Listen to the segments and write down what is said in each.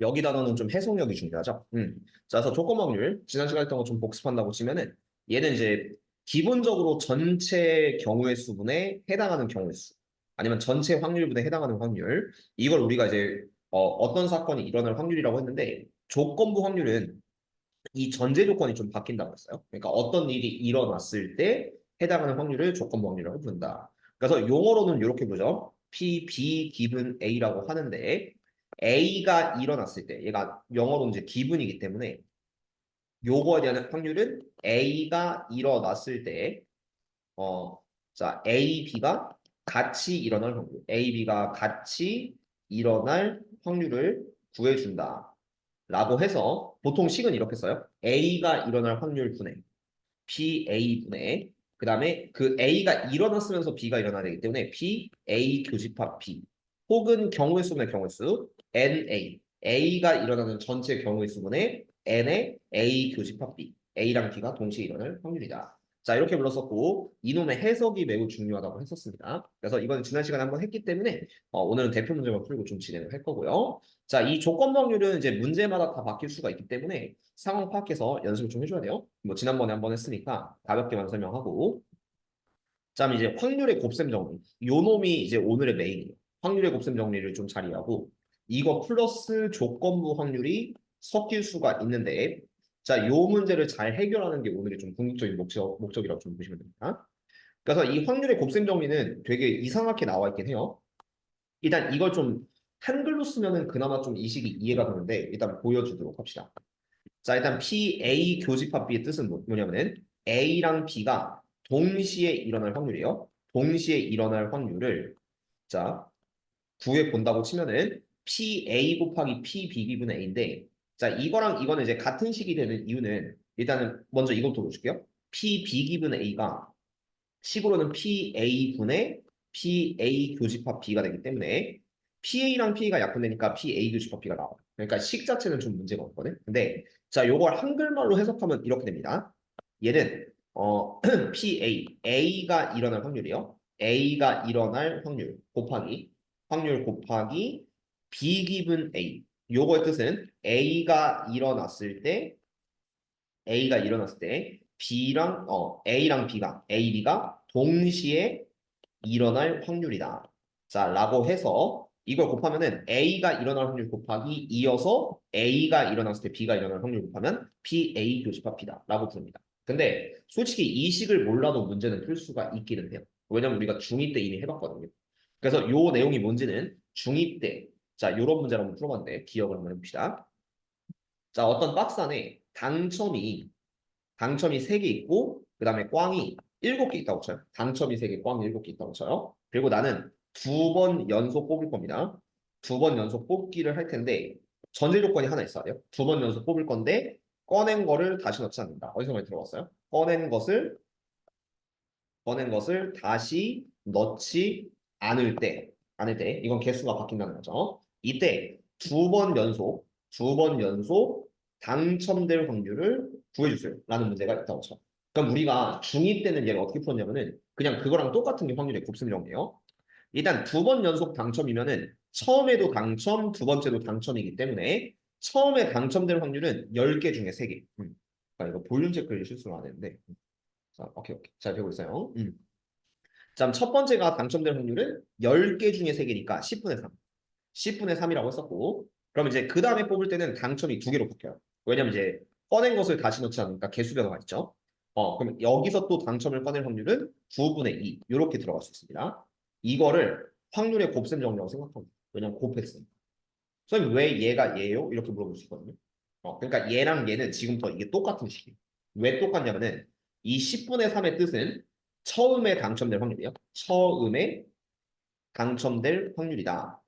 여기 단어는 좀 해석력이 중요하죠. 자, 그래서 조건 확률 지난 시간에 했던 거 좀 복습한다고 치면은 얘는 이제 기본적으로 전체 경우의 수분에 해당하는 경우의 수 아니면 전체 확률분에 해당하는 확률 이걸 우리가 이제 어떤 사건이 일어날 확률이라고 했는데 조건부 확률은 이 전제 조건이 좀 바뀐다고 했어요. 그러니까 어떤 일이 일어났을 때 해당하는 확률을 조건부 확률이라고 부른다. 그래서 용어로는 이렇게 보죠. P, B, 기분 A라고 하는데 A가 일어났을 때 얘가 영어로 이제 기분이기 때문에 요거에 대한 확률은 A가 일어났을 때 자, A, B가 같이 일어날 확률. A, B가 같이 일어날 확률을 구해준다. 라고 해서 보통 식은 이렇게 써요. A가 일어날 확률 분의 PA 분의 그 다음에 그 A가 일어났으면서 B가 일어나야 되기 때문에 PA 교집합 B 혹은 경우의 수분의 경우의 수 NA A가 일어나는 전체 경우의 수분의 N의 A 교집합 B A랑 B가 동시에 일어날 확률이다. 자 이렇게 불렀었고 이놈의 해석이 매우 중요하다고 했었습니다. 그래서 이건 지난 시간에 한번 했기 때문에 오늘은 대표 문제만 풀고 좀 진행을 할 거고요. 자, 이 조건 확률은 이제 문제마다 다 바뀔 수가 있기 때문에 상황 파악해서 연습을 좀 해줘야 돼요. 뭐 지난번에 한번 했으니까 가볍게만 설명하고. 자, 이제 확률의 곱셈 정리. 요 놈이 이제 오늘의 메인이에요. 확률의 곱셈 정리를 좀 잘 이해하고 이거 플러스 조건부 확률이 섞일 수가 있는데 자, 요 문제를 잘 해결하는 게 오늘의 좀 궁극적인 목적이라고 좀 보시면 됩니다. 그래서 이 확률의 곱셈 정리는 되게 이상하게 나와 있긴 해요. 일단 이걸 좀 한글로 쓰면은 그나마 좀 이 식이 이해가 되는데 일단 보여주도록 합시다. 자, 일단 PA 교집합 B의 뜻은 뭐냐면은 A랑 B가 동시에 일어날 확률이에요. 동시에 일어날 확률을 자, 구해 본다고 치면은 PA 곱하기 PB 기분 A인데 자, 이거랑 이거는 이제 같은 식이 되는 이유는 일단은 먼저 이것부터 보실게요. PB 기분 A가 식으로는 PA분의 PA 교집합 B가 되기 때문에 PA랑 PA가 약분되니까 PA 교집합 B가 나와요. 그러니까 식 자체는 좀 문제가 없거든. 근데 자, 요걸 한글말로 해석하면 이렇게 됩니다. 얘는 PA, A가 일어날 확률이요. A가 일어날 확률 곱하기 B 기분 A. 요거의 뜻은 A가 일어났을 때 B랑 A랑 B가 B가 동시에 일어날 확률이다. 자, 라고 해서 이걸 곱하면은 A가 일어날 확률 곱하기 이어서 A가 일어났을 때 B가 일어날 확률 곱하면 PA 교집합 B다. 라고 부릅니다. 근데 솔직히 이 식을 몰라도 문제는 풀 수가 있기는 해요. 왜냐면 우리가 중2 때 이미 해봤거든요. 그래서 요 내용이 뭔지는 중2 때, 자, 요런 문제를 한번 풀어봤는데 기억을 한번 해봅시다. 자, 어떤 박스 안에 당첨이 3개 있고 그다음에 꽝이 7개 있다고 쳐요. 당첨이 3개, 꽝이 7개 있다고 쳐요. 그리고 나는 2번 연속 뽑을 겁니다. 2번 연속 뽑기를 할 텐데 전제 조건이 하나 있어야 돼요. 2번 연속 뽑을 건데 꺼낸 거를 다시 넣지 않는다. 어디서 많이 들어봤어요? 꺼낸 것을 다시 넣지 않을 때 이건 개수가 바뀐다는 거죠. 이때 2번 연속 당첨될 확률을 구해주세요. 라는 문제가 있다고 쳐. 그럼 우리가 중2 때는 얘를 어떻게 풀었냐면은 그냥 그거랑 똑같은 게 확률의 곱셈이라고해요. 일단 2번 연속 당첨이면은 처음에도 당첨, 두 번째도 당첨이기 때문에 처음에 당첨될 확률은 10개 중에 3개. 그러니까 이거 볼륨 체크를 실수를 안 했는데. 자, 오케이. 잘 되고 있어요. 자, 첫 번째가 당첨될 확률은 10개 중에 3개니까 10분의 3. 10분의 3이라고 했었고, 그럼 이제 그 다음에 뽑을 때는 당첨이 2개로 바뀌어요. 왜냐면 이제 꺼낸 것을 다시 넣지 않으니까 개수 변화가 있죠. 그럼 여기서 또 당첨을 꺼낼 확률은 9분의 2. 이렇게 들어갈 수 있습니다. 이거를 확률의 곱셈 정리라고 생각합니다. 왜냐면 곱했으니까. 선생님 왜 얘가 얘요? 이렇게 물어볼 수 있거든요. 그러니까 얘랑 얘는 지금부터 이게 똑같은 식이에요. 왜 똑같냐면은 이 10분의 3의 뜻은 처음에 당첨될 확률이에요. 처음에 당첨될 확률이다.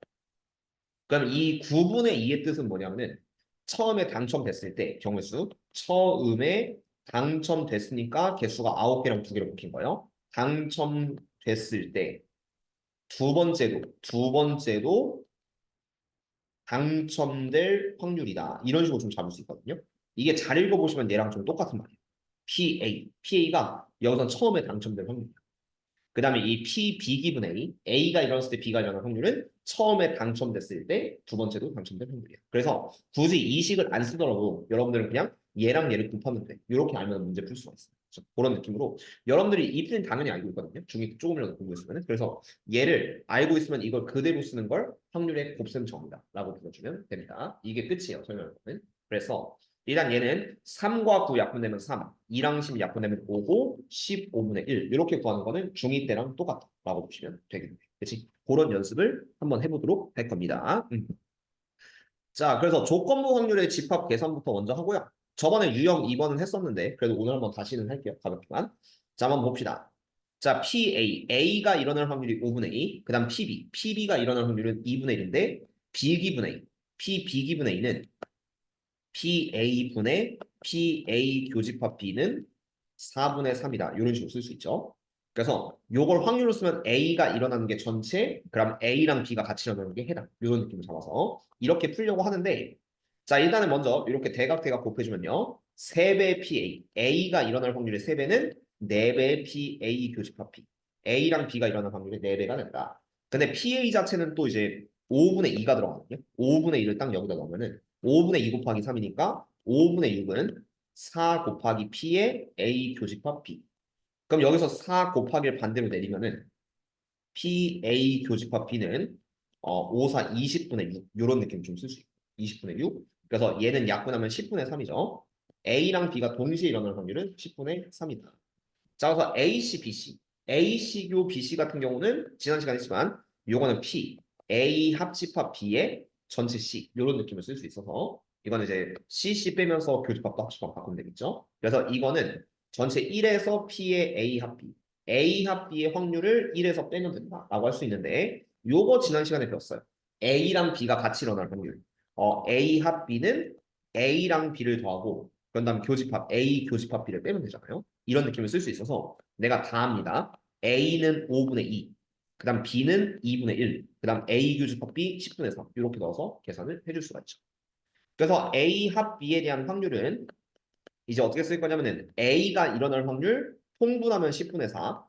그럼 이 9분의 2의 뜻은 뭐냐면은 처음에 당첨됐을 때 경우 수 처음에 당첨됐으니까 개수가 9개랑 2개로 묶인 거예요. 당첨됐을 때 두 번째도 당첨될 확률이다. 이런 식으로 좀 잡을 수 있거든요. 이게 잘 읽어보시면 얘랑 좀 똑같은 말이에요. PA가 여기서 처음에 당첨될 확률. 그 다음에 이 P, B 기분 A, A가 일어났을 때 B가 일어날 확률은 처음에 당첨됐을 때 두 번째도 당첨될 확률이에요. 그래서 굳이 이 식을 안 쓰더라도 여러분들은 그냥 얘랑 얘를 곱하면 돼. 이렇게 알면 문제 풀 수가 있어요. 그래서 그런 느낌으로 여러분들이 이 풀이는 당연히 알고 있거든요. 중위 조금이라도 공부했으면. 그래서 얘를 알고 있으면 이걸 그대로 쓰는 걸 확률의 곱셈 정의다라고 불러주면 됩니다. 이게 끝이에요. 설명은. 그래서 일단 얘는 3과 9 약분되면 3, 2랑 10 약분되면 5고 15분의 1 이렇게 구하는 거는 중2 때랑 똑같다라고 보시면 되겠네요. 그렇지? 그런 연습을 한번 해보도록 할 겁니다. 자, 그래서 조건부 확률의 집합 계산부터 먼저 하고요. 저번에 유형 2번은 했었는데 그래도 오늘 한번 다시는 할게요. 가볍게만. 자, 한번 봅시다. 자, PA, A가 일어날 확률이 5분의 2, 그 다음 PB, PB가 일어날 확률은 2분의 1인데 B기분 A, PB기분 A는 PA분의 PA 교집합 B는 4분의 3이다. 이런 식으로 쓸 수 있죠. 그래서 요걸 확률로 쓰면 A가 일어나는 게 전체, 그럼 A랑 B가 같이 일어나는 게 해당. 이런 느낌을 잡아서 이렇게 풀려고 하는데 자, 일단은 먼저 이렇게 대각 곱해주면요. 3배 PA, A가 일어날 확률의 3배는 4배 PA 교집합 B. A랑 B가 일어날 확률이 4배가 된다. 근데 PA 자체는 또 이제 5분의 2가 들어가거든요. 5분의 1을 딱 여기다 넣으면은 5분의 2 곱하기 3이니까 5분의 6은 4 곱하기 P의 A 교집합 B. 그럼 여기서 4 곱하기를 반대로 내리면은 PA 교집합 B는 5, 4, 20분의 6 이런 느낌 좀 쓸 수 있고 20분의 6. 그래서 얘는 약분하면 10분의 3이죠. A랑 B가 동시에 일어날 확률은 10분의 3이다. 자, 그래서 AC, BC. AC교 BC 같은 경우는 지난 시간에 했지만 요거는 P, A 합집합 B의 전체 C 이런 느낌을 쓸 수 있어서 이거는 이제 CC 빼면서 교집합도 합집합 바꾸면 되겠죠. 그래서 이거는 전체 1에서 P의 A 합 B, A 합 B의 확률을 1에서 빼면 된다라고 할 수 있는데 요거 지난 시간에 배웠어요. A랑 B가 같이 일어날 확률. A 합 B는 A랑 B를 더하고 그런 다음 교집합 A 교집합 B를 빼면 되잖아요. 이런 느낌을 쓸 수 있어서 내가 다 합니다. A는 5분의 2, 그 다음 B는 2분의 1, 그 다음 A 교집합 B 10분의 3 이렇게 넣어서 계산을 해줄 수가 있죠. 그래서 A 합 B에 대한 확률은 이제 어떻게 쓸 거냐면은 A가 일어날 확률 통분하면 10분의 4,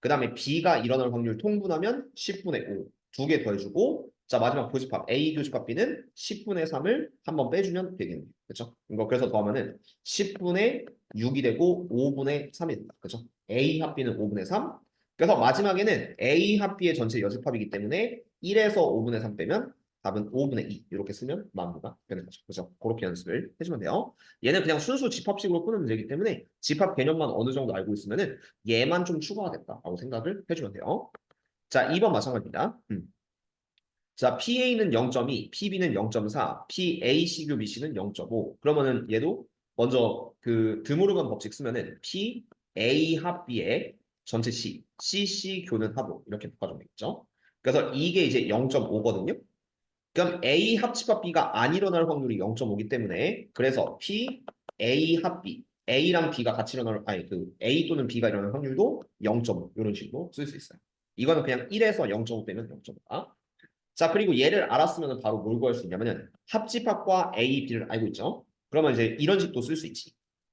그 다음에 B가 일어날 확률 통분하면 10분의 5, 두 개 더해주고 자 마지막 교집합 A 교집합 B는 10분의 3을 한번 빼주면 되겠네요. 그렇죠? 이거 그래서 더하면은 10분의 6이 되고 5분의 3이 된다. 그렇죠? A 합 B는 5분의 3. 그래서 마지막에는 A 합 B의 전체 여집합이기 때문에 1에서 5분의 3 빼면 답은 5분의 2 이렇게 쓰면 마무리가 되는 거죠. 그렇죠? 그렇게 연습을 해주면 돼요. 얘는 그냥 순수 집합식으로 푸는 문제이기 때문에 집합 개념만 어느 정도 알고 있으면은 얘만 좀 추가하겠다라고 생각을 해주면 돼요. 자, 2번 마찬가지입니다. 자, PA는 0.2, PB는 0.4, PAC교 BC는 0.5. 그러면은 얘도 먼저 그 드모르간 법칙 쓰면은 PA 합 B의 전체 C, CC 교는 합으로 이렇게 바꿔주면 되겠죠. 그래서 이게 이제 0.5거든요. 그럼 A 합집합 B가 안 일어날 확률이 0.5기 때문에 그래서 P, A 합 B, A랑 B가 같이 일어날 아니 그 A 또는 B가 일어날 확률도 0.5 이런 식으로 쓸 수 있어요. 이거는 그냥 1에서 0.5 빼면 0.5다. 자 그리고 얘를 알았으면 바로 뭘 구할 수 있냐면은 합집합과 A, B를 알고 있죠. 그러면 이제 이런 식도 쓸 수 있지.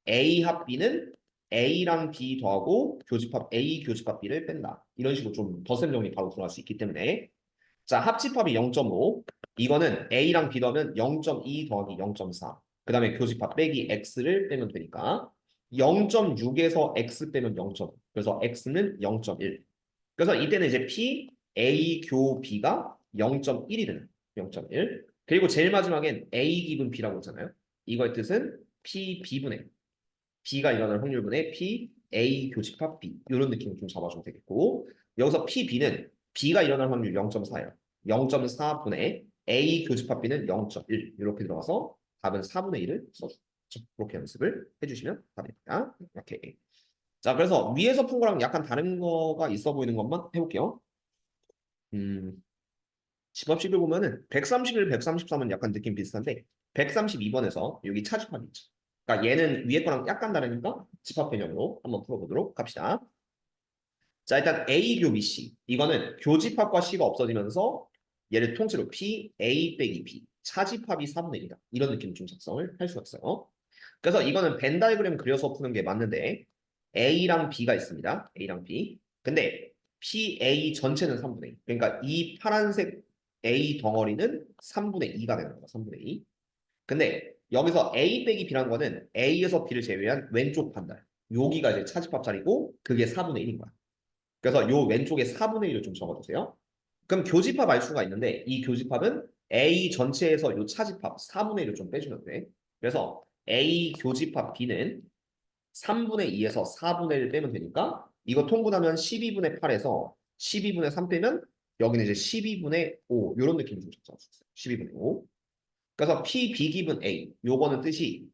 A 합 B는 A랑 B 더하고 교집합 A 교집합 B를 뺀다. 이런 식으로 좀 덧셈 정리 바로 들어갈 수 있기 때문에 자, 합집합이 0.5. 이거는 A랑 B 더하면 0.2 더하기 0.4. 그 다음에 교집합 빼기 X를 빼면 되니까 0.6에서 X 빼면 0.5. 그래서 X는 0.1. 그래서 이때는 이제 P, A, 교, B가 0.1이 되는 0.1. 그리고 제일 마지막엔 A 기분 B라고 했잖아요. 이거의 뜻은 P, B분의 B가 일어날 확률분의 P, A 교집합 B 이런 느낌을 좀 잡아주면 되겠고 여기서 P, B는 B가 일어날 확률 0.4예요. 0.4분의 A 교집합 B는 0.1 이렇게 들어가서 답은 4분의 1을 써주죠. 그렇게 연습을 해주시면 답입니다. 오케이. 자, 그래서 위에서 푼 거랑 약간 다른 거가 있어 보이는 것만 해볼게요. 음, 집합식을 보면은 131, 133은 약간 느낌 비슷한데 132번에서 여기 차집합이 있죠. 그러니까 얘는 위에 거랑 약간 다르니까 집합 개념으로 한번 풀어보도록 합시다. 자, 일단 A 교 B C 이거는 교집합과 C가 없어지면서 얘를 통째로 P, A 빼기 B 차집합이 4분의 1이다. 이런 느낌 좀 작성을 할 수가 있어요. 그래서 이거는 벤 다이그램 그려서 푸는 게 맞는데 A랑 B가 있습니다. A랑 B. 근데 PA 전체는 3분의 2. 그러니까 이 파란색 A 덩어리는 3분의 2가 되는 거야. 3분의 2. 근데 여기서 A 빼기 B라는 거는 A에서 B를 제외한 왼쪽 반달. 여기가 이제 차집합 자리고 그게 4분의 1인 거야. 그래서 요 왼쪽에 4분의 1을 좀 적어주세요. 그럼 교집합 알 수가 있는데 이 교집합은 A 전체에서 요 차집합 4분의 1을 좀 빼주면 돼. 그래서 A 교집합 B는 3분의 2에서 4분의 1 빼면 되니까 이거 통분하면 12분의 8에서 12분의 3 빼면 여기는 이제 12분의 5 이런 느낌이 좀 잡을 수 있어요. 12분의 5. 그래서 P, B 기분 A 요거는 뜻이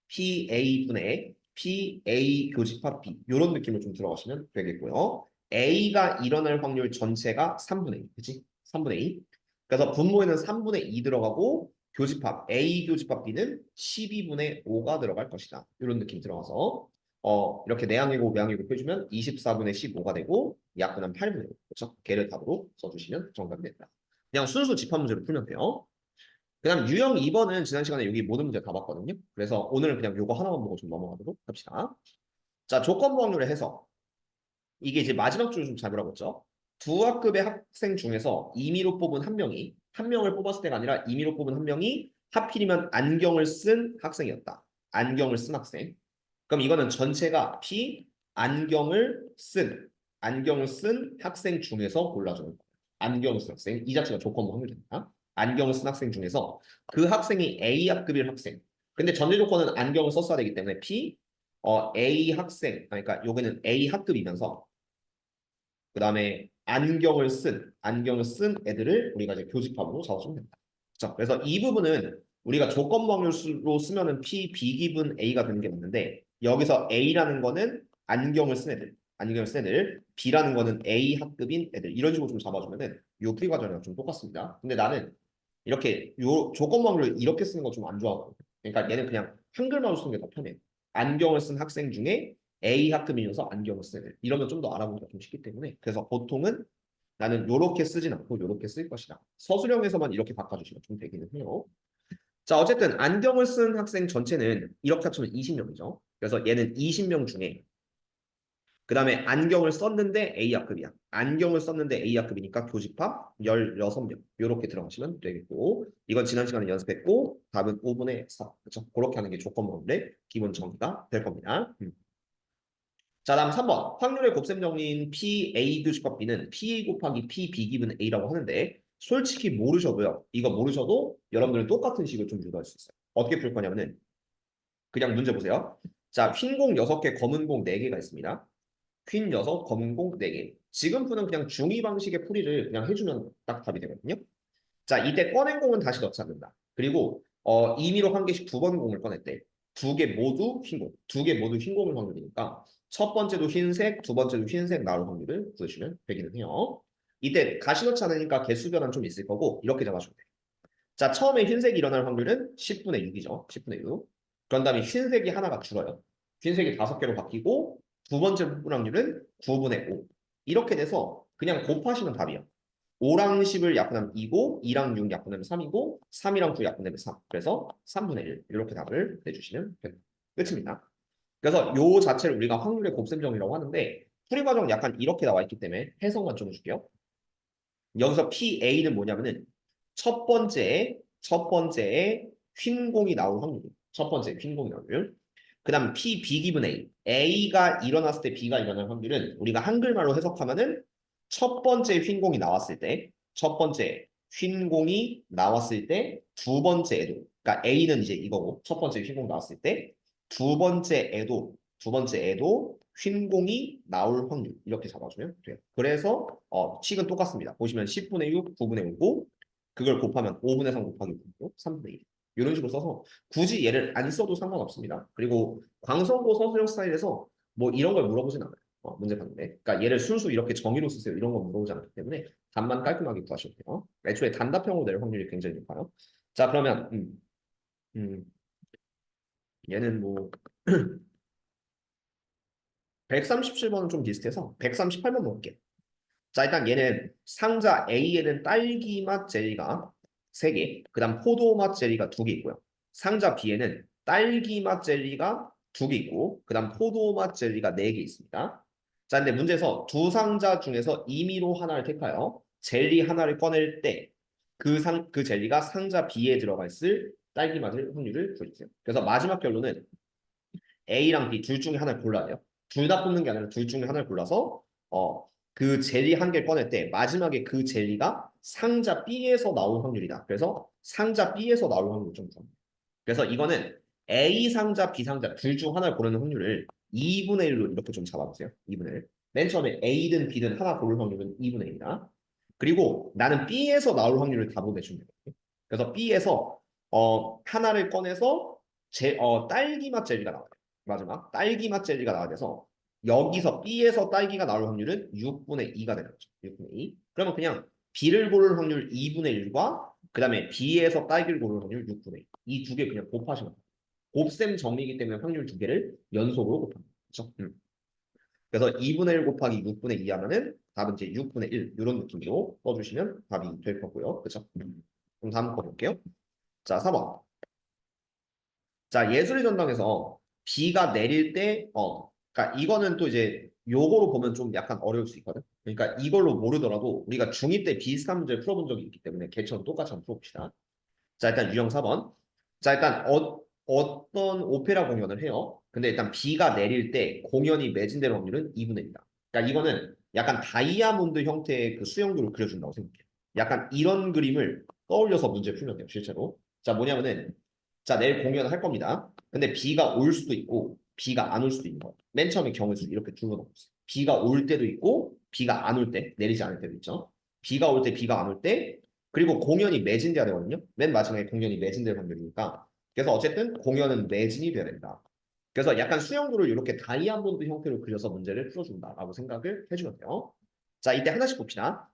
PA분의 PA 교집합 B 이런 느낌을 좀 들어가시면 되겠고요. A가 일어날 확률 전체가 3분의 2, 그치? 3분의 2. 그래서 분모에는 3분의 2 들어가고 교집합 A 교집합 B는 12분의 5가 들어갈 것이다. 이런 느낌 들어가서 이렇게 내항이고 외항이고 해주면 24분의 15가 되고 약분한 8분의 5. 그렇죠? 걔를 답으로 써주시면 정답이 된다. 그냥 순수 집합 문제로 풀면 돼요. 그다음 유형 2번은 지난 시간에 여기 모든 문제 다 봤거든요. 그래서 오늘은 그냥 요거 하나만 보고 좀 넘어가도록 합시다. 자, 조건부 확률의 해석. 이게 이제 마지막 줄을 좀 잡으라고 했죠. 두 학급의 학생 중에서 임의로 뽑은 한 명이 한 명을 뽑았을 때가 아니라 임의로 뽑은 한 명이 하필이면 안경을 쓴 학생이었다. 안경을 쓴 학생. 그럼 이거는 전체가 P 안경을 쓴 학생 중에서 골라주는 거예요. 안경을 쓴 학생. 이 자체가 조건부 확률입니다. 안경을 쓴 학생 중에서 그 학생이 A 학급일 학생. 근데 전제 조건은 안경을 썼어야 되기 때문에 P A 학생. 그러니까 여기는 A 학급이면서 그 다음에 안경을 쓴 애들을 우리가 이제 교집합으로 잡아주면 됩니다. 자, 그래서 이 부분은 우리가 조건부 확률로 쓰면은 P, B 기분 A가 되는 게 맞는데 여기서 A라는 거는 안경을 쓴 애들, B라는 거는 A 학급인 애들 이런 식으로 좀 잡아주면은 요 풀이 과정이랑 좀 똑같습니다. 근데 나는 이렇게 요 조건부 확률을 이렇게 쓰는 거 좀 안 좋아하거든. 그러니까 얘는 그냥 한글만 쓰는 게 더 편해. 안경을 쓴 학생 중에 A 학급이면서 안경을 쓰는 애들. 이러면 좀 더 알아보기가 좀 쉽기 때문에 그래서 보통은 나는 요렇게 쓰진 않고 요렇게 쓸 것이다. 서술형에서만 이렇게 바꿔주시면 좀 되기는 해요. 자, 어쨌든 안경을 쓴 학생 전체는 이렇게 합치면 20명이죠. 그래서 얘는 20명 중에 그 다음에 안경을 썼는데 A학급이야. 안경을 썼는데 A학급이니까 교집합 16명. 이렇게 들어가시면 되겠고 이건 지난 시간에 연습했고 답은 5분의 4. 그렇죠? 그렇게 하는 게 조건문의 기본 정의가 될 겁니다. 자, 다음 3번. 확률의 곱셈 정리인 PA 교집합 B는 PA 곱하기 PB 기분 A라고 하는데 솔직히 모르셔도요. 이거 모르셔도 여러분들은 똑같은 식을 좀 유도할 수 있어요. 어떻게 풀 거냐면은 그냥 문제 보세요. 자, 흰 공 6개, 검은 공 4개가 있습니다. 퀸 6, 검은 공 4개. 지금 푸는 그냥 중위 방식의 풀이를 그냥 해주면 딱 답이 되거든요. 자, 이때 꺼낸 공은 다시 넣지 않는다. 그리고 임의로 한 개씩 2번 공을 꺼냈대. 2개 모두 흰 공. 2개 모두 흰 공일 확률이니까 첫 번째도 흰색, 두 번째도 흰색 나올 확률을 구해주시면 되기는 해요. 이때 다시 넣지 않으니까 개수 변환 좀 있을 거고 이렇게 잡아주면 돼. 자, 처음에 흰색이 일어날 확률은 10분의 6이죠. 10분의 6. 그런 다음에 흰색이 하나가 줄어요. 흰색이 5개로 바뀌고 두 번째 부분 확률은 9분의 5. 이렇게 돼서 그냥 곱하시면 답이야. 5랑 10을 약분하면 2고 2랑 6 약분하면 3이고 3이랑 9 약분하면 3. 그래서 3분의 1 이렇게 답을 내주시면 됩니다. 끝입니다. 그래서 요 자체를 우리가 확률의 곱셈정이라고 하는데 풀이 과정은 약간 이렇게 나와 있기 때문에 해석만 좀 해줄게요. 여기서 PA는 뭐냐면은 첫 번째에 흰 공이 나올 확률. 첫 번째 흰 공이 나올 확률. 그다음 P, B 기분 A. A가 일어났을 때 B가 일어날 확률은 우리가 한글말로 해석하면은 첫 번째 흰 공이 나왔을 때, 첫 번째 흰 공이 나왔을 때 두 번째에도, 그러니까 A는 이제 이거고 첫 번째 흰 공 나왔을 때 두 번째에도 흰 공이 나올 확률 이렇게 잡아주면 돼요. 그래서 식은 똑같습니다. 보시면 10분의 6, 9분의 5고 그걸 곱하면 5분의 3 곱하기 5, 3분의 1. 이런 식으로 써서 굳이 얘를 안 써도 상관없습니다. 그리고 광선고 서술형 스타일에서 뭐 이런 걸 물어보진 않아요. 문제 봤는데. 그러니까 얘를 순수 이렇게 정의로 쓰세요. 이런 거 물어보지 않기 때문에 답만 깔끔하게 구하셔도 돼요. 애초에 단답형으로 낼 확률이 굉장히 높아요. 자, 그러면 음, 얘는 뭐 137번은 좀 비슷해서 138번 먹을게요. 자, 일단 얘는 상자 A에는 딸기 맛 젤리가 3개, 그 다음 포도 맛 젤리가 2개 있고요. 상자 B에는 딸기 맛 젤리가 2개 있고, 그 다음 포도 맛 젤리가 4개 있습니다. 자, 근데 문제에서 두 상자 중에서 임의로 하나를 택하여 젤리 하나를 꺼낼 때 그 젤리가 상자 B에 들어가 있을 딸기 맞을 확률을 구해주세요. 그래서 마지막 결론은 A랑 B 둘 중에 하나를 골라야 돼요. 둘 다 뽑는 게 아니라 둘 중에 하나를 골라서 그 젤리 한 개를 꺼낼 때 마지막에 그 젤리가 상자 B에서 나올 확률이다. 그래서 상자 B에서 나올 확률을 좀 구합니다. 그래서 이거는 A 상자, B 상자 둘 중 하나를 고르는 확률을 2분의 1로 이렇게 좀 잡아보세요. 2분의 1. 맨 처음에 A든 B든 하나 고를 확률은 2분의 1이다. 그리고 나는 B에서 나올 확률을 다 보내주면 돼요. 그래서 B에서 하나를 꺼내서 딸기 맛 젤리가 나와요. 마지막 딸기 맛 젤리가 나와야 돼서 여기서 B에서 딸기가 나올 확률은 6분의 2가 되는 거죠. 6분의 2. 그러면 그냥 B를 고를 확률 2분의 1과 그 다음에 B에서 딸기를 고를 확률 6분의 2. 이 두 개 그냥 곱하시면 돼요. 곱셈 정리이기 때문에 확률 두 개를 연속으로 곱합니다. 그렇죠? 그래서 2분의 1 곱하기 6분의 2 하면은 답은 이제 6분의 1 이런 느낌으로 써주시면 답이 될 거고요. 그렇죠? 그럼 다음 거 볼게요. 자, 4번. 자, 예술의 전당에서 비가 내릴 때, 그러니까 이거는 또 이제 요거로 보면 좀 약간 어려울 수 있거든. 그러니까 이걸로 모르더라도 우리가 중2 때 비슷한 문제를 풀어본 적이 있기 때문에 걔처럼 똑같이 한번 풀어봅시다. 자, 일단 유형 4번. 자, 일단 어떤 오페라 공연을 해요. 근데 일단 비가 내릴 때 공연이 매진될 확률은 2분의 1이다. 그러니까 이거는 약간 다이아몬드 형태의 그 수영도를 그려준다고 생각해요. 약간 이런 그림을 떠올려서 문제 풀면 돼요, 실제로. 자, 뭐냐면은 자, 내일 공연을 할 겁니다. 근데 비가 올 수도 있고 비가 안 올 수도 있는 거예요. 맨 처음에 경우에 이렇게 둘러 놓고 있어요. 비가 올 때도 있고 비가 안 올 때, 내리지 않을 때도 있죠. 비가 올 때, 비가 안 올 때, 그리고 공연이 매진돼야 되거든요. 맨 마지막에 공연이 매진될 확률이니까. 그래서 어쨌든 공연은 매진이 돼야 된다. 그래서 약간 수영구를 이렇게 다이아몬드 형태로 그려서 문제를 풀어준다라고 생각을 해주면 돼요. 자, 이때 하나씩 봅시다.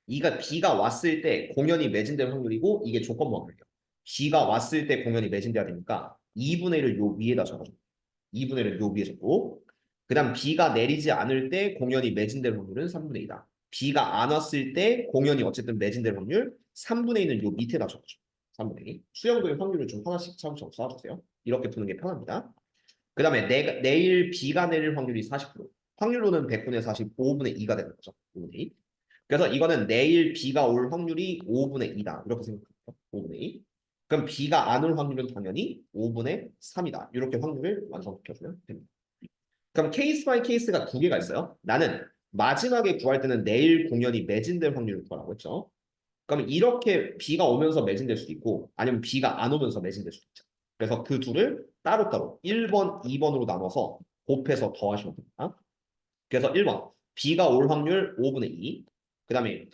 이가 비가 왔을 때 공연이 매진될 확률이고 이게 조건부합률이에요. 비가 왔을 때 공연이 매진돼야 되니까 2분의 1을 요 위에다 적어줘. 2분의 1을 요 위에 적고 그다음 비가 내리지 않을 때 공연이 매진될 확률은 3분의 2다. 비가 안 왔을 때 공연이 어쨌든 매진될 확률 3분의 2는 요 밑에다 적어줘. 3분의 2. 수영도의 확률을 좀 하나씩 차곡차곡 쌓아주세요. 이렇게 푸는 게 편합니다. 그 다음에 내일 비가 내릴 확률이 40%. 확률로는 100분의 40, 5분의 2가 되는 거죠. 5분의 2. 그래서 이거는 내일 비가 올 확률이 5분의 2다. 이렇게 생각합니다. 5분의 2. 그럼 비가 안 올 확률은 당연히 5분의 3이다. 이렇게 확률을 완성시켜주면 됩니다. 그럼 케이스 바이 케이스가 두 개가 있어요. 나는 마지막에 구할 때는 내일 공연이 매진될 확률을 구하라고 했죠. 그러면 이렇게 비가 오면서 매진될 수도 있고 아니면 비가 안 오면서 매진될 수도 있죠. 그래서 그 둘을 따로따로 1번, 2번으로 나눠서 곱해서 더하시면 됩니다. 그래서 1번 비가 올 확률 5분의 2. 그다음에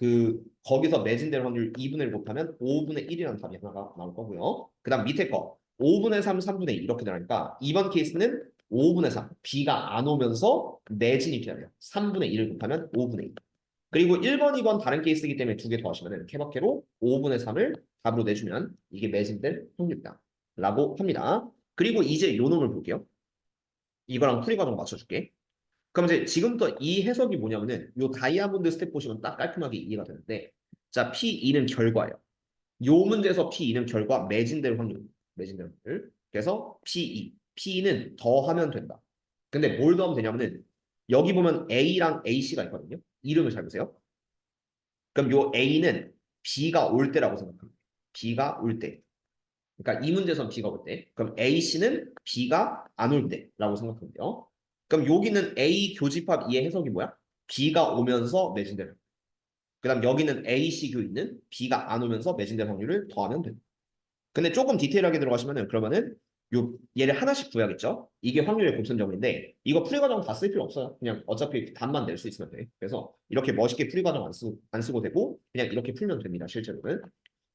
거기서 매진될 확률 2분의 1 곱하면 5분의 1이라는 답이 하나가 나올 거고요. 그다음 밑에 거 5분의 3, 3분의 2 이렇게 되니까 이번 케이스는 5분의 3 비가 안 오면서 매진이 필요해요. 3분의 1을 곱하면 5분의 2. 그리고 1번, 2번 다른 케이스이기 때문에 두 개 더하시면 케바케로 5분의 3을 답으로 내주면 이게 매진될 확률이다. 라고 합니다. 그리고 이제 요 놈을 볼게요. 이거랑 풀이 과정 맞춰줄게. 그럼 이제 지금부터 이 해석이 뭐냐면은 요 다이아몬드 스텝 보시면 딱 깔끔하게 이해가 되는데 자 P2는 결과예요. 요 문제에서 P2는 결과 매진될 확률. 매진될 확률. 그래서 P2. P2는 더하면 된다. 근데 뭘 더하면 되냐면은 여기 보면 A랑 AC가 있거든요. 이름을 잘 보세요. 그럼 요 A는 B가 올 때라고 생각합니다. B가 올 때. 그러니까 이 문제에선 B가 올 때. 그럼 AC는 B가 안 올 때라고 생각하면 돼요. 그럼 여기는 A 교집합 2의 해석이 뭐야? B가 오면서 매진될 확률. 그다음 여기는 AC 교인은 B가 안 오면서 매진될 확률을 더하면 돼. 근데 조금 디테일하게 들어가시면은 그러면은 얘를 하나씩 구해야겠죠? 이게 확률의 곱셈정리인데 이거 풀이 과정 다 쓸 필요 없어요. 그냥 어차피 답만 낼 수 있으면 돼. 그래서 이렇게 멋있게 풀이 과정 안 쓰고 되고 그냥 이렇게 풀면 됩니다. 실제로는.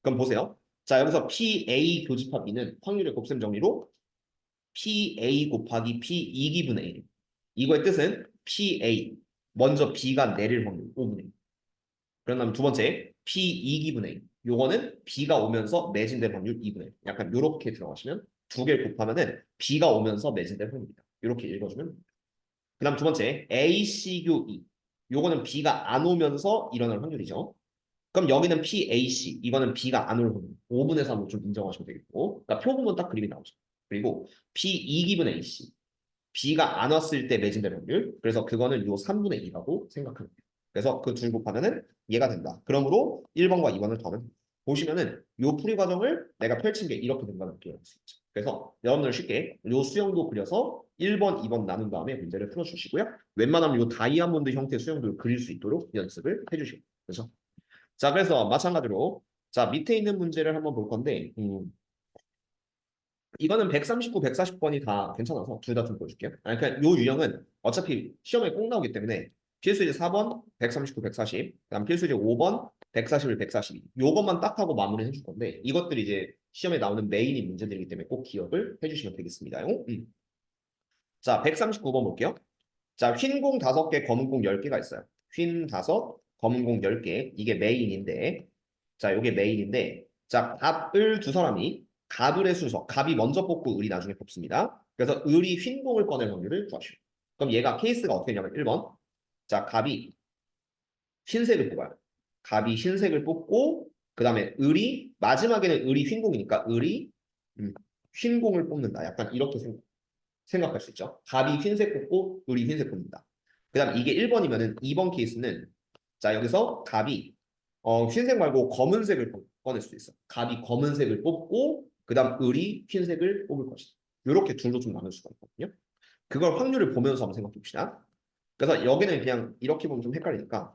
그럼 보세요. 자 여기서 PA 교집합 B는 확률의 곱셈정리로 PA 곱하기 P2기분의 1. 이거의 뜻은 PA 먼저 B가 내릴 확률 5분의 1. 그런 다음 두 번째 P2기분의 1. 요거는 B가 오면서 매진될 확률 2분의 1. 약간 요렇게 들어가시면 두 개를 곱하면은 B가 오면서 매진될 확률입니다. 이렇게 읽어주면 됩니다. 그 다음 두 번째 ACQ2. 요거는 B가 안 오면서 일어날 확률이죠. 그럼 여기는 PAC. 이거는 B가 안 올 확률. 5분의 3으로 좀 인정하시면 되겠고. 그러니까 표 보면 딱 그림이 나오죠. 그리고 P2기분 AC. B가 안 왔을 때 매진될 확률. 그래서 그거는 요 3분의 2라고 생각하면 돼요. 그래서 그 둘 곱하면은 얘가 된다. 그러므로 1번과 2번을 더하면 됩니다. 보시면은 요 풀이 과정을 내가 펼친 게 이렇게 된다는 느낌을 알 수 있죠. 그래서 여러분들 쉽게 요 수형도 그려서 1번, 2번 나눈 다음에 문제를 풀어주시고요. 웬만하면 요 다이아몬드 형태 수형도를 그릴 수 있도록 연습을 해주시고. 그렇죠? 자, 그래서 마찬가지로 자 밑에 있는 문제를 한번 볼 건데 이거는 139, 140번이 다 괜찮아서 둘 다 좀 보여줄게요. 아니, 그냥 요 유형은 어차피 시험에 꼭 나오기 때문에 필수제 4번, 139, 140, 그다음 필수제 5번, 141, 142. 요것만 딱 하고 마무리 해줄 건데 이것들이 이제 시험에 나오는 메인인 문제들이기 때문에 꼭 기억을 해주시면 되겠습니다. 자, 139번 볼게요. 자, 흰 공 5개, 검은 공 10개가 있어요. 흰 5, 검은 공 10개. 이게 메인인데 자, 요게 메인인데 자, 갑을 두 사람이 갑을의 순서, 갑이 먼저 뽑고 을이 나중에 뽑습니다. 그래서 을이 흰 공을 꺼낼 확률을 구하시오. 그럼 얘가 케이스가 어떻게 되냐면 1번. 자, 갑이 흰색을 뽑아요. 갑이 흰색을 뽑고 그 다음에 을이 마지막에는 을이 흰 공이니까 을이 흰 공을 뽑는다. 약간 이렇게 생각할 수 있죠. 갑이 흰색 뽑고 을이 흰색 뽑는다. 그 다음 이게 1번이면은 2번 케이스는 자 여기서 갑이 흰색 말고 검은색을 꺼낼 수도 있어. 갑이 검은색을 뽑고 그 다음 을이 흰색을 뽑을 것이다. 이렇게 둘로 좀 나눌 수가 있거든요. 그걸 확률을 보면서 한번 생각해 봅시다. 그래서 여기는 그냥 이렇게 보면 좀 헷갈리니까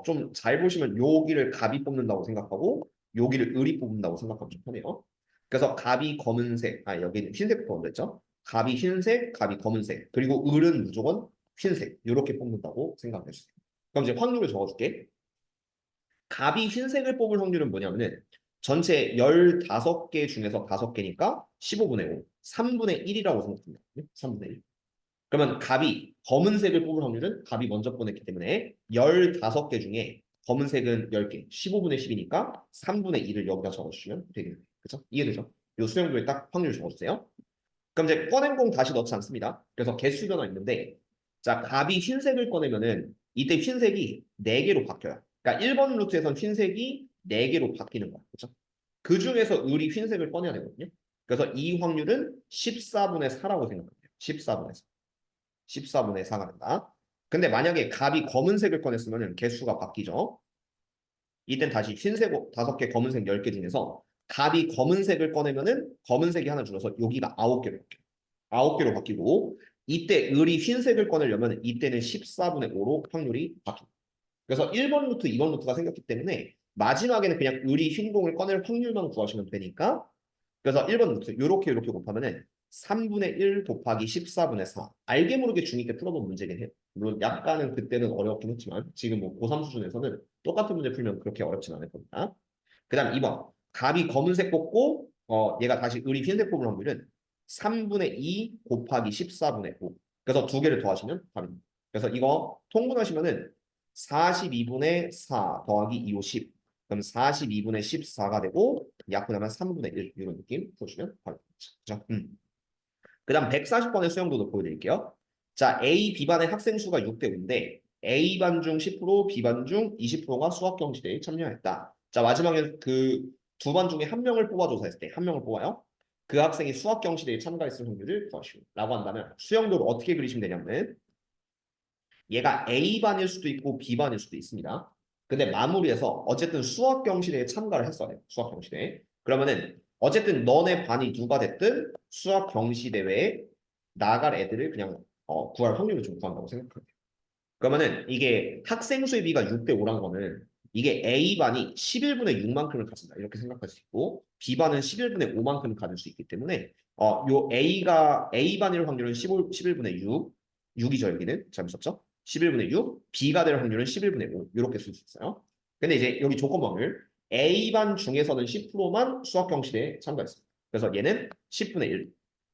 좀 잘 보시면 여기를 갑이 뽑는다고 생각하고 여기를 을이 뽑는다고 생각하면 좀 편해요. 그래서 갑이 검은색, 여기는 흰색부터 먼저 했죠. 갑이 흰색, 갑이 검은색, 그리고 을은 무조건 흰색 이렇게 뽑는다고 생각해 주세요. 그럼 이제 확률을 적어줄게. 갑이 흰색을 뽑을 확률은 뭐냐면은 전체 15개 중에서 5개니까 15분의 5, 3분의 1이라고 생각합니다. 3분의 1. 그러면 갑이 검은색을 뽑을 확률은 갑이 먼저 보냈기 때문에 15개 중에 검은색은 10개, 15분의 10이니까 3분의 1을 여기다 적어주시면 되겠네요. 그렇죠? 이해되죠? 요 수영도에 딱 확률 적어주세요. 그럼 이제 꺼낸 공 다시 넣지 않습니다. 그래서 개수 변화 있는데 자 갑이 흰색을 꺼내면은 이때 흰색이 4개로 바뀌어요. 그러니까 1번 루트에선 흰색이 4개로 바뀌는 거야. 그렇죠? 그 중에서 을이 흰색을 꺼내야 되거든요. 그래서 이 확률은 14분의 4라고 생각해요. 14분의 4. 14분의 4가 된다. 근데 만약에 갑이 검은색을 꺼냈으면 개수가 바뀌죠. 이땐 다시 흰색 5개, 검은색 10개 중에서 갑이 검은색을 꺼내면은 검은색이 하나 줄어서 여기가 9개로 바뀌어요. 9개로 바뀌고 이때 을이 흰색을 꺼내려면 이때는 14분의 5로 확률이 바뀝니다. 그래서 1번 루트, 2번 루트가 생겼기 때문에 마지막에는 그냥 을이 흰 공을 꺼낼 확률만 구하시면 되니까 그래서 1번 루트 이렇게 곱하면은 3분의 1 곱하기 14분의 4. 알게 모르게 중2 때 풀어본 문제긴 해요. 물론 약간은 그때는 어렵긴 했지만 지금 뭐 고3 수준에서는 똑같은 문제 풀면 그렇게 어렵진 않을 겁니다. 그 다음 2번. 갑이 검은색 뽑고 얘가 다시 을이 흰색 뽑을 확률은 3분의 2 곱하기 14분의 5. 그래서 두 개를 더하시면 답입니다. 그래서 이거 통분하시면은 42분의 4 더하기 2, 5, 10. 그럼 42분의 14가 되고 약분하면 3분의 1 이런 느낌 보시면 됩니다. 그죠? 그 다음 140번의 수영도도 보여드릴게요. 자, A, B반의 학생 수가 6대 5인데 A반 중 10%, B반 중 20%가 수학 경시대에 참여했다. 자, 마지막에 그 두 반 중에 한 명을 뽑아 조사했을 때 한 명을 뽑아요. 그 학생이 수학 경시대에 참가했을 확률을 구하시오. 라고 한다면 수영도를 어떻게 그리시면 되냐면 얘가 A반일 수도 있고 B반일 수도 있습니다. 근데 마무리해서 어쨌든 수학 경시대에 참가를 했어야 돼요. 수학 경시대에. 그러면은 어쨌든 너네 반이 누가 됐든 수학 경시대회에 나갈 애들을 그냥 구할 확률을 좀 구한다고 생각하면 돼요. 그러면은 이게 학생 수의 비가 6대 5란 거는 이게 A반이 11분의 6만큼을 가진다. 이렇게 생각할 수 있고 B반은 11분의 5만큼을 가질 수 있기 때문에 요 A반일 확률은 11분의 6, 6이죠 여기는. 잘못 썼죠? 11분의 6, B가 될 확률은 11분의 5 이렇게 쓸 수 있어요. 근데 이제 여기 조건 확률 A반 중에서는 10%만 수학 경시대에 참가했습니다. 그래서 얘는 10분의 1,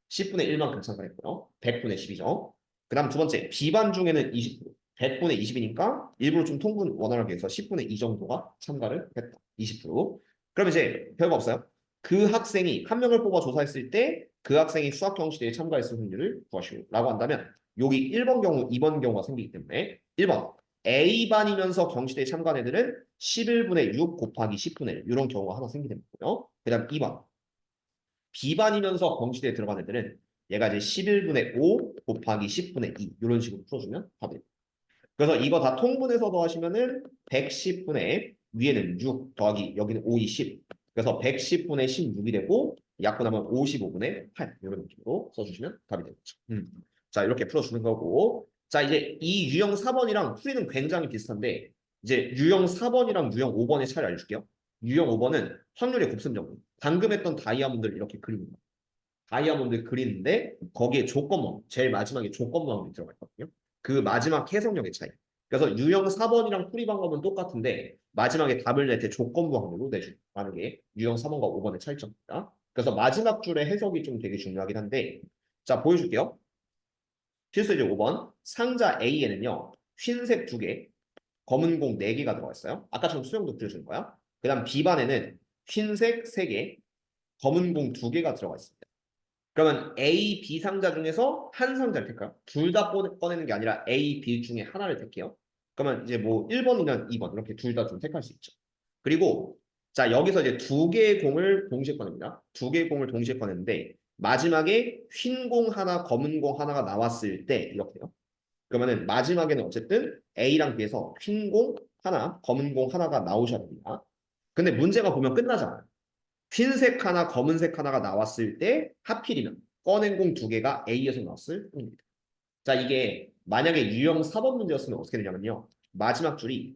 10분의 1만큼 참가했고요. 100분의 10이죠. 그 다음 두 번째 B반 중에는 20%, 100분의 20이니까 일부러 좀 통분 원활하게 해서 10분의 2 정도가 참가를 했다. 20%. 그럼 이제 별거 없어요. 그 학생이 한 명을 뽑아 조사했을 때 그 학생이 수학 경시대에 참가했을 확률을 구하시오라고 한다면 여기 1번 경우, 2번 경우가 생기기 때문에 1번 A반이면서 경시대에 참가한 애들은 11분의 6 곱하기 10분의 1 이런 경우가 하나 생기는 거고요. 그 다음 2번 B반이면서 경시대에 들어간 애들은 얘가 이제 11분의 5 곱하기 10분의 2 이런 식으로 풀어주면 답이 됩니다. 그래서 이거 다 통분해서 더하시면은 110분의 위에는 6 더하기 여기는 5, 20. 그래서 110분의 16이 되고 약분하면 55분의 8 이런 느낌으로 써주시면 답이 되겠죠. 자 이렇게 풀어주는 거고 자 이제 이 유형 4번이랑 풀이는 굉장히 비슷한데 이제 유형 4번이랑 유형 5번의 차이를 알려줄게요. 유형 5번은 확률의 곱셈정리. 방금 했던 다이아몬드를 이렇게 그립니다. 다이아몬드 그리는데 거기에 조건문, 제일 마지막에 조건문이 들어가 있거든요. 그 마지막 해석력의 차이. 그래서 유형 4번이랑 풀이 방법은 똑같은데 마지막에 답을 낼 때 조건부 확률로 내주는 게 유형 4번과 5번의 차이점입니다. 그래서 마지막 줄의 해석이 좀 되게 중요하긴 한데 자 보여줄게요. 필수제 5번 상자 A에는요. 흰색 2개, 검은 공 4개가 들어가 있어요. 아까처럼 수영도 그려주는 거야. 그 다음 B반에는 흰색 3개, 검은 공 2개가 들어가 있습니다. 그러면 A, B 상자 중에서 한 상자를 택할까요? 둘 다 꺼내는 게 아니라 A, B 중에 하나를 택해요. 그러면 이제 뭐 1번이나 2번 이렇게 둘 다 좀 택할 수 있죠. 그리고 자 여기서 이제 2개의 공을 동시에 꺼냅니다. 2개의 공을 동시에 꺼냈는데 마지막에 흰 공 하나, 검은 공 하나가 나왔을 때 이렇게요. 그러면은 마지막에는 어쨌든 A랑 B에서 흰 공 하나, 검은 공 하나가 나오셔야 됩니다. 근데 문제가 보면 끝나잖아요. 흰색 하나, 검은색 하나가 나왔을 때 하필이면 꺼낸 공 2개가 A에서 나왔을 뿐입니다. 자, 이게 만약에 유형 4번 문제였으면 어떻게 되냐면요. 마지막 줄이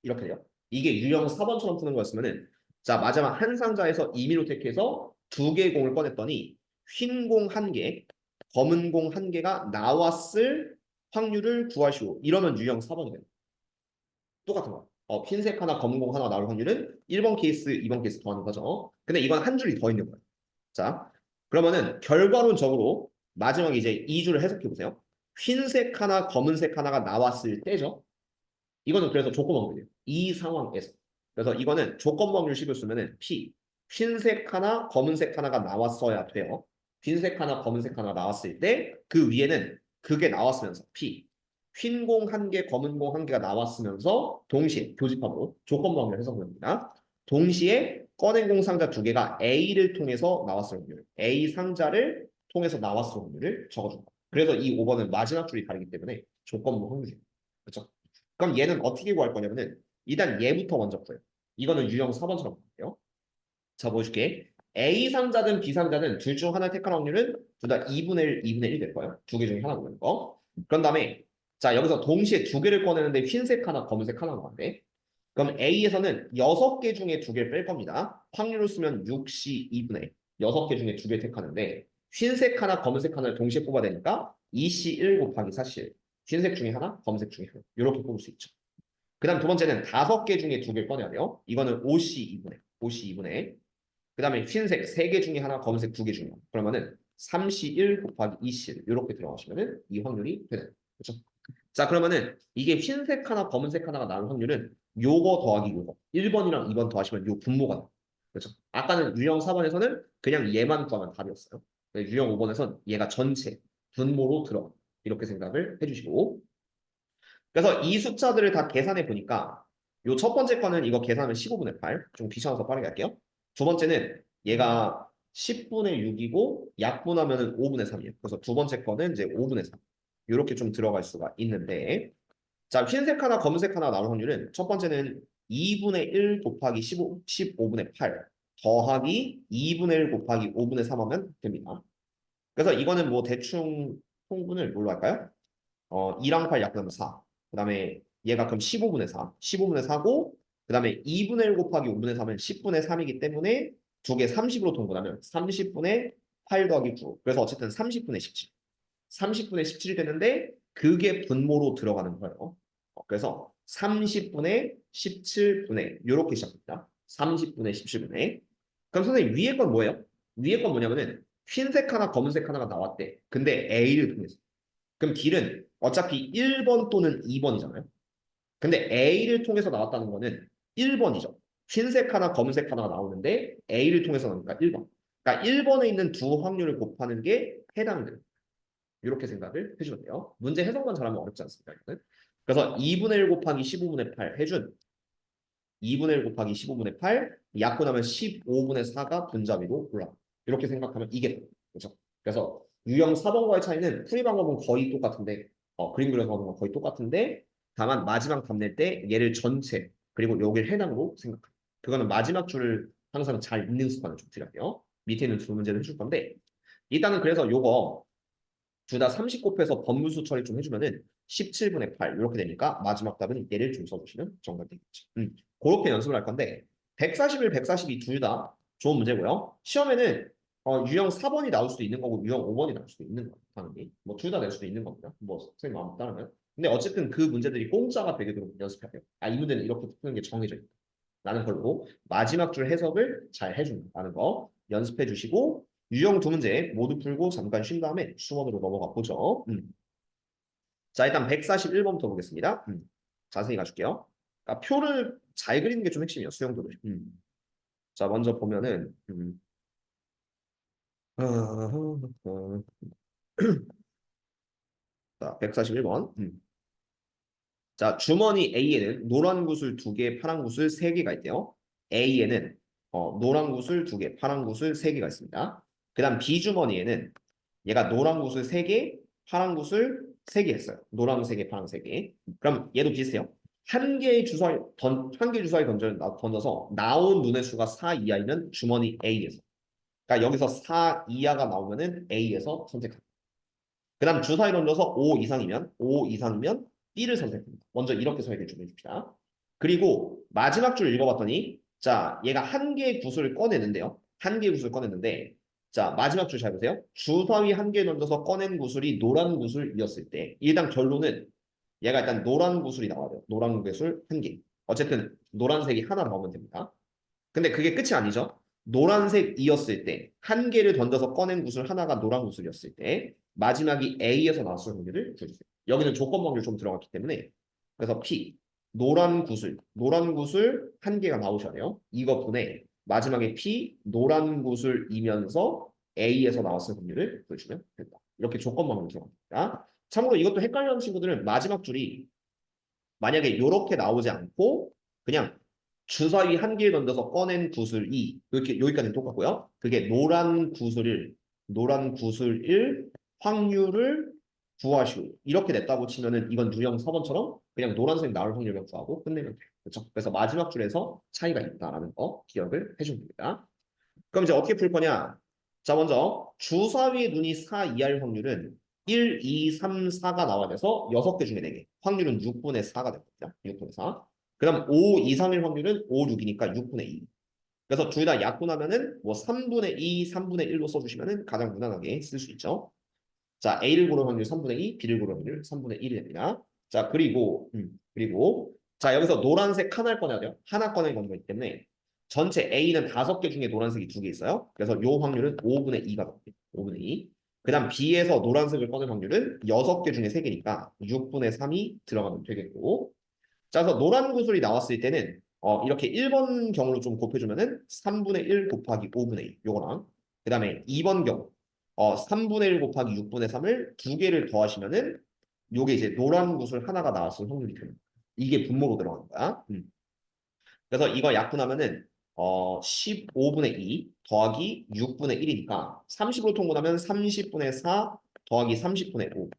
이렇게 돼요. 이게 유형 4번처럼 푸는 거였으면은 자, 마지막 한 상자에서 임의로 택해서 2개의 공을 꺼냈더니 흰 공 1개, 검은 공 1개가 나왔을 확률을 구하시오. 이러면 유형 4번이 돼요. 똑같은 거. 흰색 하나, 검은 공 하나 나올 확률은 1번 케이스, 2번 케이스 더하는 거죠. 근데 이건 한 줄이 더 있는 거예요. 자, 그러면은 결과론적으로 마지막에 이제 이 줄을 해석해 보세요. 흰색 하나, 검은색 하나가 나왔을 때죠. 이거는 그래서 조건 확률이에요. 이 상황에서. 그래서 이거는 조건 확률 식을 쓰면은 P. 흰색 하나, 검은색 하나가 나왔어야 돼요. 흰색 하나, 검은색 하나 나왔을 때 그 위에는 그게 나왔으면서 P. 흰 공 1개, 검은 공 1개가 나왔으면서 동시에 교집합으로 조건 확률 해석됩니다. 동시에 꺼낸 공 상자 2개가 A를 통해서 나왔을 확률, A 상자를 통해서 나왔을 확률을 적어줍니다. 그래서 이 5번은 마지막 줄이 다르기 때문에 조건부 확률입니다. 그렇죠? 그럼 얘는 어떻게 구할 거냐면은 일단 얘부터 먼저 풀어요. 이거는 유형 4번처럼 볼게요. 자, 보여줄게. A 상자든 B 상자든 둘 중 하나 택할 확률은 둘 다 2분의 1, 2분의 1이 될 거예요. 두 개 중에 하나 고르는 거. 그런 다음에 자, 여기서 동시에 2개를 꺼내는데 흰색 하나, 검은색 하나 나왔네. 그럼 A에서는 6개 중에 2개를 뺄 겁니다. 확률을 쓰면 6시 2분의 6개 중에 2개 택하는데 흰색 하나, 검은색 하나를 동시에 뽑아야 되니까 2시 1 곱하기 4시 1. 흰색 중에 하나, 검은색 중에 하나. 이렇게 뽑을 수 있죠. 그 다음 두 번째는 5개 중에 2개를 꺼내야 돼요. 이거는 5시 2분의 5시 2분의 그 다음에 흰색 3개 중에 하나, 검은색 2개 중에 하나. 그러면은 3시 1 곱하기 2시 1 이렇게 들어가시면은 이 확률이 되는 거죠. 그렇죠? 자, 그러면은 이게 흰색 하나, 검은색 하나가 나올 확률은 요거 더하기 요거. 1번이랑 2번 더하시면 요 분모가 나와요. 그렇죠? 아까는 유형 4번에서는 그냥 얘만 구하면 답이었어요. 유형 5번에서는 얘가 전체 분모로 들어가. 이렇게 생각을 해주시고. 그래서 이 숫자들을 다 계산해 보니까 요 첫 번째 거는 이거 계산하면 15분의 8. 좀 귀찮아서 빠르게 할게요. 두 번째는 얘가 10분의 6이고 약분하면 5분의 3이에요. 그래서 두 번째 거는 이제 5분의 3. 이렇게 좀 들어갈 수가 있는데 자, 흰색 하나, 검은색 하나 나올 확률은 첫 번째는 2분의 1 곱하기 15분의 8 더하기 2분의 1 곱하기 5분의 3 하면 됩니다. 그래서 이거는 뭐 대충 통분을 뭘로 할까요? 2랑 8 약분하면 4. 그 다음에 얘가 그럼 15분의 4. 15분의 4고 그 다음에 2분의 1 곱하기 5분의 3은 10분의 3이기 때문에 두 개 30으로 통분하면 30분의 8 더하기 9. 그래서 어쨌든 30분의 17. 30분의 17이 되는데 그게 분모로 들어가는 거예요. 그래서 30분의 17분의 이렇게 시작합니다. 30분의 17분의. 그럼 선생님 위에 건 뭐예요? 위에 건 뭐냐면은 흰색 하나 검은색 하나가 나왔대. 근데 A를 통해서. 그럼 길은 어차피 1번 또는 2번이잖아요. 근데 A를 통해서 나왔다는 거는 1번이죠. 흰색 하나 검은색 하나가 나오는데 A를 통해서 나오니까 1번. 그러니까 1번에 있는 두 확률을 곱하는 게 해당돼요. 이렇게 생각을 해주면 돼요. 문제 해석만 잘하면 어렵지 않습니다. 이거는. 그래서 2분의 1 곱하기 15분의 8 해준 2분의 1 곱하기 15분의 8 약분하면 15분의 4가 분자비로 올라가. 이렇게 생각하면 이게 돼요. 그렇죠? 그래서 유형 4번과의 차이는 풀이 방법은 거의 똑같은데 그림 그려서 하는 건 거의 똑같은데 다만 마지막 답 낼 때 얘를 전체 그리고 여기를 해당으로 생각합니다. 그거는 마지막 줄을 항상 잘 읽는 습관을 좀 들여요. 밑에 있는 두 문제를 해줄 건데 일단은 그래서 요거 둘 다 30 곱해서 번분수 처리 좀 해주면은 17분의 8 이렇게 되니까 마지막 답은 얘를 좀 써주시면 정답 되겠죠. 그렇게 연습을 할 건데 141, 142 둘 다 좋은 문제고요. 시험에는 유형 4번이 나올 수도 있는 거고 유형 5번이 나올 수도 있는 거예요. 당연히 뭐 둘 다 낼 수도 있는 겁니다. 뭐 선생님 마음 따르면. 근데 어쨌든 그 문제들이 공짜가 되도록 연습해야 돼요. 아, 이 문제는 이렇게 푸는 게 정해져 있다. 라는 걸로 마지막 줄 해석을 잘 해준다는 거 연습해 주시고 유형 두 문제 모두 풀고 잠깐 쉰 다음에 수원으로 넘어가 보죠. 자, 일단 141번부터 보겠습니다. 자세히 가줄게요. 그러니까 표를 잘 그리는 게 좀 핵심이에요, 수영도를. 자, 먼저 보면은, 자, 141번. 자, 주머니 A에는 노란 구슬 2개, 파란 구슬 3개가 있대요. A에는 노란 구슬 2개, 파란 구슬 3개가 있습니다. 그 다음 B 주머니에는 얘가 노란 구슬 3개, 파란 구슬 3개 했어요. 노란 3개, 파란 3개. 그럼 얘도 비슷해요. 한 개의 주사위 던져서 나온 눈의 수가 4 이하이면 주머니 A에서. 그러니까 여기서 4 이하가 나오면은 A에서 선택합니다. 그 다음 주사위 던져서 5 이상이면 B를 선택합니다. 먼저 이렇게 설계 좀 해줍시다. 그리고 마지막 줄 읽어봤더니 자 얘가 한 개의 구슬을 꺼내는데요. 한 개의 구슬을 꺼냈는데 자 마지막 줄 잘 보세요. 주사위 한 개 던져서 꺼낸 구슬이 노란 구슬이었을 때 일단 결론은 얘가 일단 노란 구슬이 나와야 돼요. 노란 구슬 한 개. 어쨌든 노란색이 하나 나오면 됩니다. 근데 그게 끝이 아니죠. 노란색이었을 때 한 개를 던져서 꺼낸 구슬 하나가 노란 구슬이었을 때 마지막이 A에서 나왔을 확률을 구해주세요. 여기는 조건 확률 좀 들어갔기 때문에 그래서 P 노란 구슬 한 개가 나오셔야 돼요. 이거 분에 마지막에 P 노란 구슬이면서 A에서 나왔을 확률을 구해주면 된다. 이렇게 조건 확률 들어갑니다. 참고로 이것도 헷갈려하는 친구들은 마지막 줄이 만약에 이렇게 나오지 않고 그냥 주사위 한 개를 던져서 꺼낸 구슬이 이렇게 여기까지는 똑같고요. 그게 노란 구슬일 확률을 구하시오. 이렇게 냈다고 치면은 이건 유형 4번처럼 그냥 노란색 나올 확률만 구하고 끝내면 돼요. 그렇죠? 그래서 마지막 줄에서 차이가 있다라는 거 기억을 해주면 됩니다. 그럼 이제 어떻게 풀 거냐? 자, 먼저 주사위의 눈이 4 이하일 확률은 1, 2, 3, 4가 나와야 돼서 6개 중에 4개. 확률은 6분의 4가 됩니다. 6분의 4. 그 다음 5 이상일 확률은 5, 6이니까 6분의 2. 그래서 둘 다 약분하면은 뭐 3분의 2, 3분의 1로 써주시면은 가장 무난하게 쓸 수 있죠. 자, A를 고를 확률 3분의 2, B를 고를 확률 3분의 1이 됩니다. 자, 그리고 자, 여기서 노란색 하나를 꺼내야 돼요. 하나 꺼내는 거기 때문에 전체 A는 5개 중에 노란색이 2개 있어요. 그래서 요 확률은 5분의 2가 됩니다. 5분의 2. 그 다음 B에서 노란색을 꺼낼 확률은 6개 중에 3개니까 6분의 3이 들어가면 되겠고 자, 그래서 노란 구슬이 나왔을 때는 이렇게 1번 경우로 좀 곱해주면은 3분의 1 곱하기 5분의 2 요거랑 그 다음에 2번 경우 3분의 1 곱하기 6분의 3을 두 개를 더하시면은 요게 이제 노란 구슬 하나가 나왔을 확률이 됩니다. 이게 분모로 들어가는 거야. 그래서 이거 약분하면은 15분의 2 더하기 6분의 1이니까 30으로 통분하면 30분의 4 더하기 30분의 5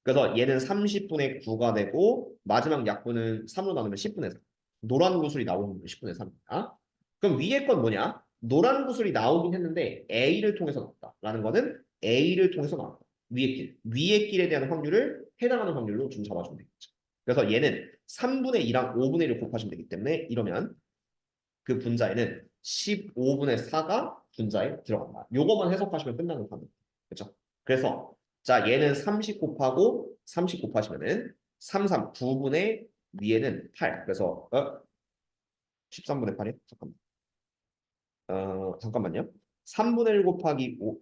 그래서 얘는 30분의 9가 되고 마지막 약분은 3으로 나누면 10분의 4. 노란 구슬이 나오는 10분의 3입니다. 그럼 위에 건 뭐냐? 노란 구슬이 나오긴 했는데 A를 통해서 나왔다라는 거는 A를 통해서 나왔다. 위의 길. 위의 길에 대한 확률을 해당하는 확률로 좀 잡아주면 되겠죠. 그래서 얘는 3분의 2랑 5분의 1을 곱하시면 되기 때문에 이러면 그 분자에는 15분의 4가 분자에 들어간다. 요것만 해석하시면 끝나는 겁니다. 그렇죠? 그래서 자 얘는 30 곱하고 30 곱하시면은 9분의 위에는 8. 그래서 13분의 8이요? 잠깐만. 잠깐만요. 3분의 1 곱하기 5.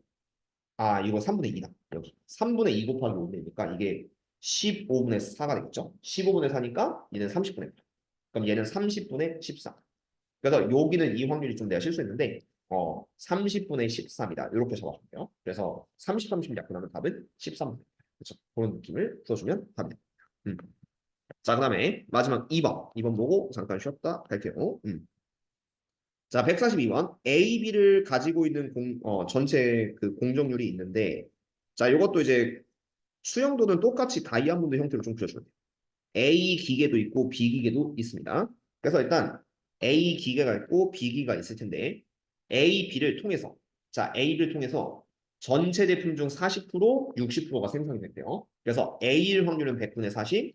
아, 이거 3분의 2다. 여기. 3분의 2 곱하기 5분의 2니까 이게 15분의 4가 되겠죠? 15분의 4니까 얘는 30분의 8. 그럼 얘는 30분의 14. 그래서 여기는 이 확률이 좀 내가 실수했는데 30분의 13이다. 이렇게 적어주면 돼요. 그래서 30, 30 약분하면 답은 13분의 8. 그렇죠? 그런 느낌을 풀어주면 답니다. 자, 그 다음에 마지막 2번. 2번 보고 잠깐 쉬었다 갈게요. 자, 142번. A, B를 가지고 있는 전체 그 공정률이 있는데 자, 이것도 이제 수영도는 똑같이 다이아몬드 형태로 좀 그려줘야 돼요. A 기계도 있고 B 기계도 있습니다. 그래서 일단 A 기계가 있고 B 기계가 있을 텐데 A, B를 통해서 자 A를 통해서 전체 제품 중 40%, 60%가 생산이 됐대요. 그래서 A일 확률은 100분의 40,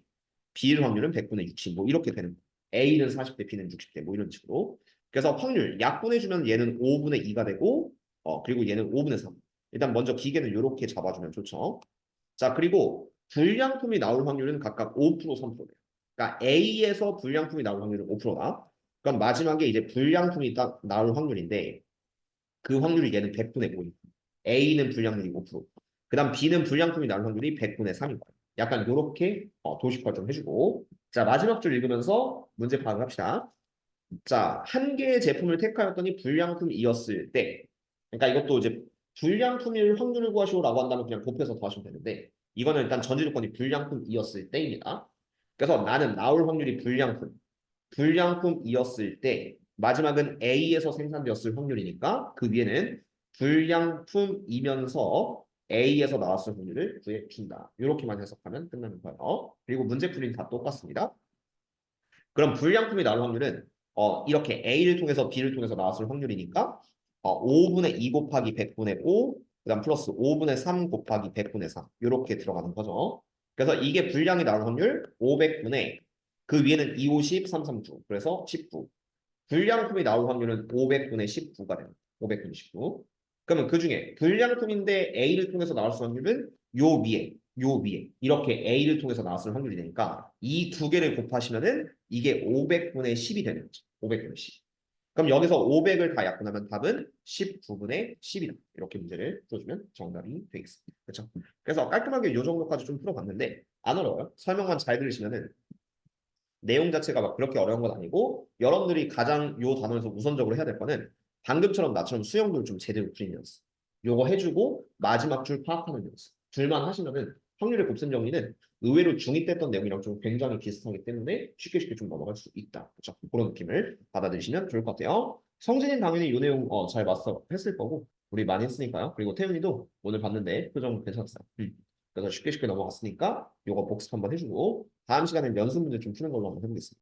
B일 확률은 100분의 60, 뭐 이렇게 되는 거예요. A는 40대, B는 60대, 뭐 이런 식으로. 그래서 확률 약분해주면 얘는 5분의 2가 되고, 그리고 얘는 5분의 3. 일단 먼저 기계는 이렇게 잡아주면 좋죠. 자, 그리고 불량품이 나올 확률은 각각 5%, 3%예요. 그러니까 A에서 불량품이 나올 확률은 5%다. 그럼 마지막에 이제 불량품이 딱 나올 확률인데 그 확률이 얘는 100분의 5. A는 불량률이 5%. 그다음 B는 불량품이 나올 확률이 100분의 3인 거예요. 약간 이렇게 도식화 좀 해주고 자 마지막 줄 읽으면서 문제 파악을 합시다. 자, 한 개의 제품을 택하였더니 불량품이었을 때, 그러니까 이것도 이제 불량품일 확률을 구하시오라고 한다면 그냥 곱해서 더하시면 되는데, 이거는 일단 전제 조건이 불량품이었을 때입니다. 그래서 나는 나올 확률이 불량품이었을 때, 마지막은 A에서 생산되었을 확률이니까 그 위에는 불량품이면서 A에서 나왔을 확률을 구해준다. 이렇게만 해석하면 끝나는 거예요. 그리고 문제 풀이는 다 똑같습니다. 그럼 불량품이 나올 확률은 이렇게 A를 통해서 B를 통해서 나왔을 확률이니까 5분의 2 곱하기 100분의 5, 그다음 플러스 5분의 3 곱하기 100분의 3 이렇게 들어가는 거죠. 그래서 이게 불량이 나올 확률 500분의 그 위에는 2, 50, 3, 3, 9 그래서 19. 불량품이 나올 확률은 500분의 19가 됩니다. 500분의 19. 그러면 그 중에 불량품인데 A를 통해서 나올 확률은 요 위에 이렇게 A를 통해서 나왔을 확률이 되니까 이 두 개를 곱하시면은 이게 500분의 10이 되는 거죠. 500분의 10. 그럼 여기서 500을 다 약분하면 답은 19분의 10이다. 이렇게 문제를 풀어주면 정답이 되겠습니다. 그렇죠? 그래서 깔끔하게 이 정도까지 좀 풀어봤는데 안 어려워요. 설명만 잘 들으시면은 내용 자체가 막 그렇게 어려운 건 아니고 여러분들이 가장 요 단원에서 우선적으로 해야 될 거는 방금처럼 나처럼 수영도를 좀 제대로 풀리는 연습. 요거 해주고 마지막 줄 파악하는 연습. 둘만 하시면은 확률의 곱셈 정리는 의외로 중2 때 했던 내용이랑 좀 굉장히 비슷하기 때문에 쉽게 좀 넘어갈 수 있다. 그렇죠? 그런 느낌을 받아들이시면 좋을 것 같아요. 성진이는 당연히 이 내용 잘 마스터했을 거고 우리 많이 했으니까요. 그리고 태윤이도 오늘 봤는데 표정 괜찮았어요. 그래서 쉽게 넘어갔으니까 요거 복습 한번 해주고 다음 시간엔 연습 문제 좀 푸는 걸로 한번 해보겠습니다.